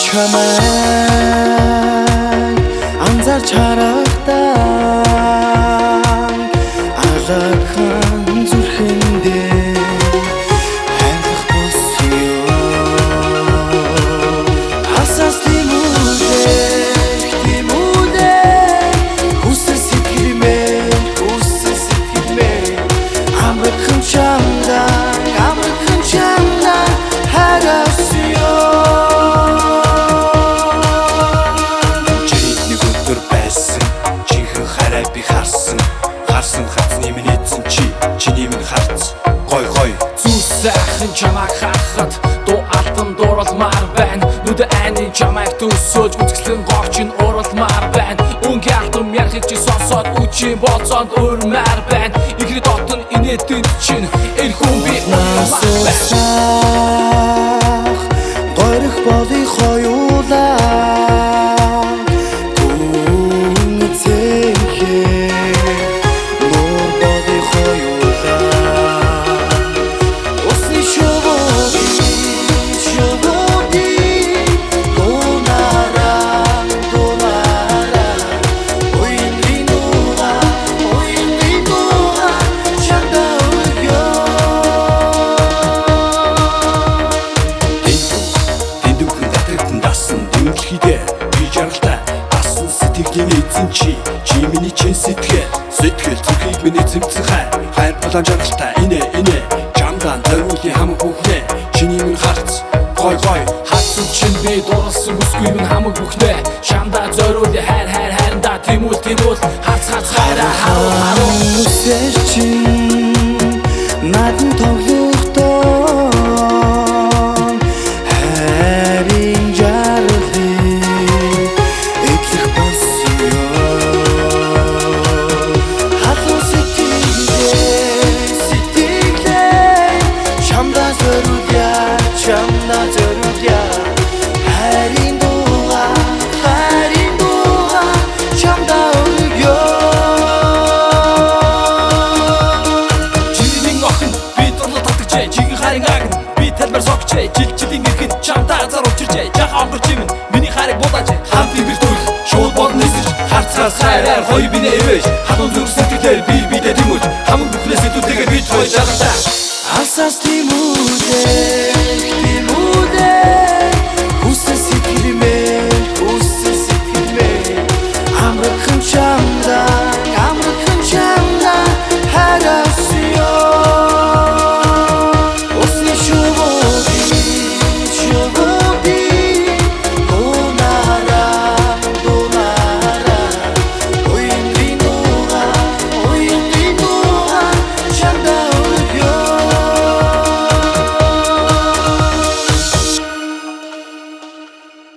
чамайг анзаарч харагдаа алакхан зүрхэндээ хайрлах босё асаас тимүүдээ хүсэл сэтгэлмээ амархан чамда харасё харсан хацны минь эзэн чиний минь харц гой зүс сайхан чамайг харахад дуу алтан дууралмаар байна нүдэ айны чамайг төсөөлж үзэсгэлэн гоочин уралмаар байна өнгийн алтан ярхыг чи сонсоод үчи болцоонд өрмээр байна ихри дотор инээдэн чин эр хүн би насусах гойрох болыг хоёулаа би жаргалтай асан сэтгэлийн эзэн чи миний чин сэтгэл зүрхийг минь эзэмсэн хайр болон жаргалтай инээ чамдан зориулын хамаг бүхнээ чиний минь харц гой хатсан чин би дурлсан бүсгүй минь хамаг бүхнээ чамда зориулын хайранда тимүүл харц хайраа харуу үсэж чин надан тоглохдоо чамда зориулъя хайрын дууга чамда өргөё чиний охин би дурлал татгачээ чигийн хайрын агн би талбар согчээ жилийн ирэхэд чамда заруу чирчээ жаха онгорч юм миний хайрыг будаач хамтын бэртүүл шууд бодно эсэж харцгаас хайраар хоёр бинэ эвэж хатун зүрх сэтгэлээр би бидэ тэмүүлж хамаг бүхнээс сэдвүүдтэйгээ бид хоёр жаргалтай асаас тимүү